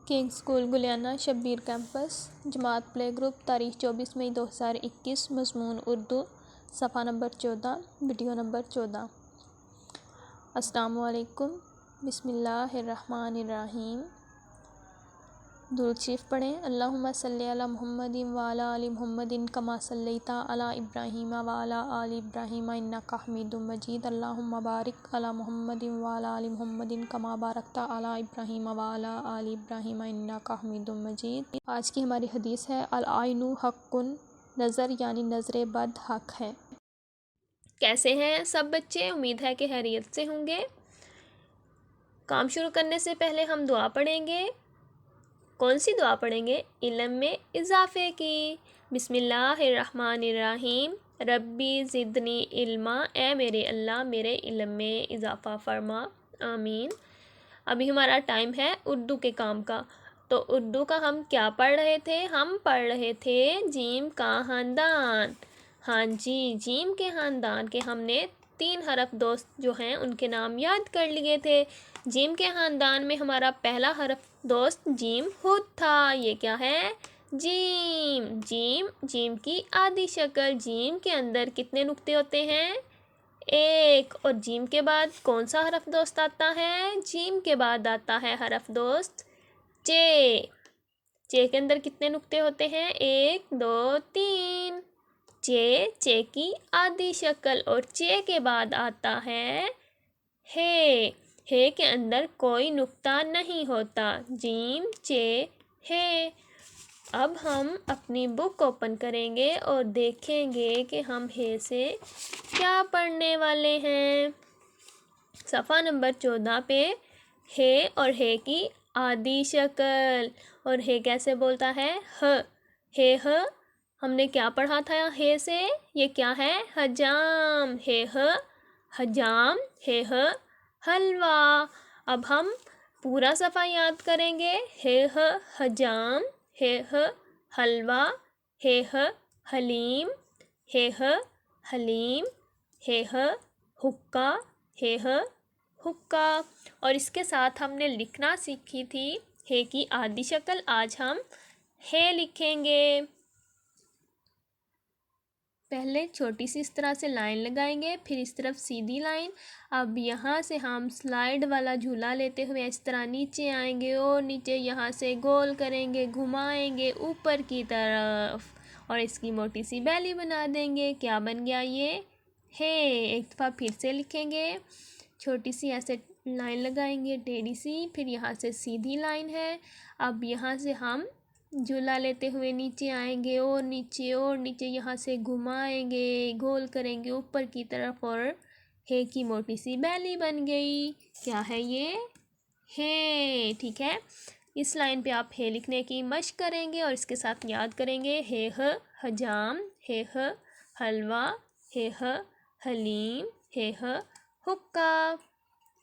King school Guliyana Shabbir campus जमात play group तारीख 24 मई 2021 मज़मून उर्दू सफ़ा number 14 video number 14। अस्सलामु अलैकुम बिस्मिल्लाहिर्रहमानिर्रहीम। दुरूद शरीफ पढ़ें। अल्लाहुम्मा सल्ली अला मुहम्मदिन व अला आलि मुहम्मदिन कमा सल्लैता अला इब्राहीम व अला आलि इब्राहीम इन्नका हमीदुम मजीद। अल्लाहुम्मा बारिक अला मुहम्मदिन व अला आलि मुहम्मदिन कमा बारकता अला इब्राहीम व अला आलि इब्राहीम इन्नका हमीदुम मजीद। आज की हमारी हदीस है अल आइनु हक्कुन, नज़र यानी नज़र बद हक है। कैसे हैं सब बच्चे? उम्मीद है कि खैरियत से होंगे। काम शुरू करने से पहले हम दुआ पढ़ेंगे। कौन सी दुआ पढ़ेंगे? इल्म में इजाफ़े की। बिस्मिल्लाहिर्रहमानिर्रहीम। रब्बी ज़िदनी इल्मा, ए मेरे अल्लाह मेरे इल्म में इजाफ़ा फरमा, आमीन। अभी हमारा टाइम है उर्दू के काम का। तो उर्दू का हम क्या पढ़ रहे थे? हम पढ़ रहे थे जीम का ख़ानदान। हाँ जी, जीम के ख़ानदान के हमने 3 हरफ दोस्त जो हैं उनके नाम याद कर लिए थे। जीम के ख़ानदान में हमारा पहला हरफ दोस्त जीम खुद था। ये क्या है? जीम। जीम जीम की आधी शक्ल। जीम के अंदर कितने नुक्ते होते हैं? 1। और जीम के बाद कौन सा हरफ दोस्त आता है? जीम के बाद आता है हरफ दोस्त चे। चे के अंदर कितने नुक्ते होते हैं? 1 2 3। चे की आधी शक्ल। और चे के बाद आता है हे। हे के अंदर कोई नुक्ता नहीं होता। जीम चे हे। अब हम अपनी बुक ओपन करेंगे और देखेंगे कि हम हे से क्या पढ़ने वाले हैं। सफ़ा नंबर 14 पे हे और हे की आधी शक्ल। और हे कैसे बोलता है? ह। हे ह। हमने क्या पढ़ा था हे से? ये क्या है? हजाम। हे ह हजाम, हे ह हलवा। अब हम पूरा सफ़ा याद करेंगे। हे ह हजाम, हे ह हलवा, हे ह हलीम, हे ह हलीम, हे ह हुक्का, हे ह हुक्का। और इसके साथ हमने लिखना सीखी थी हे की आधी शक्ल। आज हम हे लिखेंगे। पहले छोटी सी इस तरह से लाइन लगाएंगे, फिर इस तरफ सीधी लाइन। अब यहाँ से हम स्लाइड वाला झूला लेते हुए इस तरह नीचे आएंगे और नीचे यहाँ से गोल करेंगे, घुमाएंगे ऊपर की तरफ और इसकी मोटी सी बैली बना देंगे। क्या बन गया ये? हे। एक दफ़ा फिर से लिखेंगे। छोटी सी ऐसे लाइन लगाएंगे टेढ़ी सी, फिर यहाँ से सीधी लाइन है। अब यहाँ से हम झूला लेते हुए नीचे आएंगे और नीचे यहाँ से घुमाएंगे, गोल करेंगे ऊपर की तरफ और हे की मोटी सी बैली बन गई। क्या है ये? हे। ठीक है, इस लाइन पे आप हे लिखने की मशक करेंगे और इसके साथ याद करेंगे हे ह हजाम, हे ह हलवा, हे ह हलीम, हे ह हुक्का।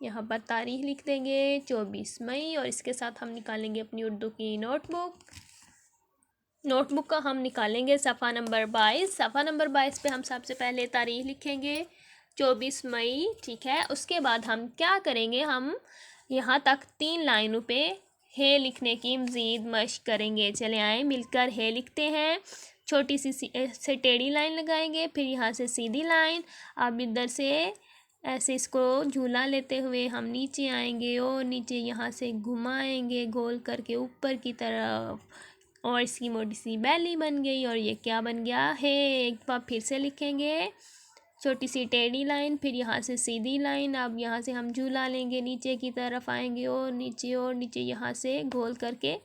यहाँ पर तारीख लिख देंगे 24 मई और इसके साथ हम निकालेंगे अपनी उर्दू की नोटबुक का हम निकालेंगे सफ़ा नंबर 22। सफ़ा नंबर 22 पे हम सबसे पहले तारीख लिखेंगे 24 मई। ठीक है, उसके बाद हम क्या करेंगे? हम यहाँ तक 3 लाइनों पे हे लिखने की मज़ीद मशक करेंगे। चले आए मिलकर हे लिखते हैं। छोटी सी से टेढ़ी लाइन लगाएंगे, फिर यहाँ से सीधी लाइन। अब इधर से ऐसे इसको झूला लेते हुए हम नीचे आएंगे और नीचे यहाँ से घुमाएंगे गोल करके ऊपर की तरफ और इसकी मोटी सी बैली बन गई। और ये क्या बन गया? है। एक बार फिर से लिखेंगे। छोटी सी टेढ़ी लाइन, फिर यहाँ से सीधी लाइन। अब यहाँ से हम झूला लेंगे, नीचे की तरफ आएंगे और नीचे यहाँ से गोल करके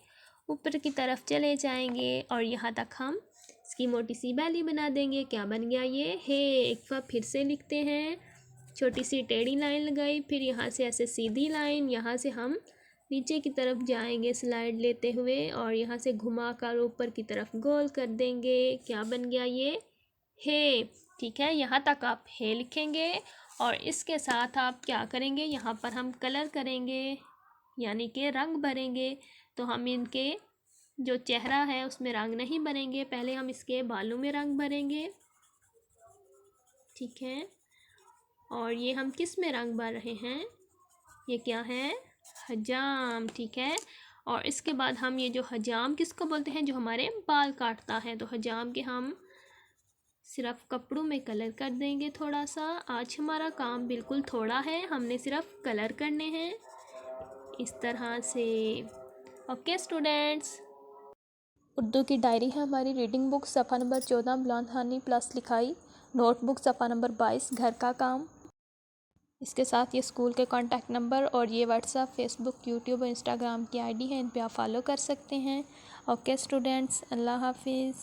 ऊपर की तरफ चले जाएंगे और यहाँ तक हम इसकी मोटी सी बैली बना देंगे। क्या बन गया ये? है। एक बार फिर से लिखते हैं। छोटी सी टेढ़ी लाइन लगाई, फिर यहाँ से ऐसे सीधी लाइन। यहाँ से हम नीचे की तरफ जाएंगे स्लाइड लेते हुए और यहाँ से घुमा कर ऊपर की तरफ गोल कर देंगे। क्या बन गया ये? हे। ठीक है, यहाँ तक आप हे लिखेंगे और इसके साथ आप क्या करेंगे? यहाँ पर हम कलर करेंगे यानी कि रंग भरेंगे। तो हम इनके जो चेहरा है उसमें रंग नहीं भरेंगे, पहले हम इसके बालों में रंग भरेंगे। ठीक है, और ये हम किस में रंग भर रहे हैं? ये क्या है? हजाम। ठीक है, और इसके बाद हम ये जो हजाम किसको बोलते हैं, जो हमारे बाल काटता है, तो हजाम के हम सिर्फ कपड़ों में कलर कर देंगे थोड़ा सा। आज हमारा काम बिल्कुल थोड़ा है, हमने सिर्फ कलर करने हैं इस तरह से। ओके स्टूडेंट्स, उर्दू की डायरी है हमारी। रीडिंग बुक सफ़ा नंबर 14 बुलंद हानी प्लस लिखाई। नोटबुक सफ़ा नंबर 22 घर का काम। इसके साथ ये स्कूल के कॉन्टैक्ट नंबर और ये व्हाट्सएप, फेसबुक, यूट्यूब और इंस्टाग्राम की आईडी है, इन पे आप फॉलो कर सकते हैं। ओके स्टूडेंट्स, अल्लाह हाफिज़।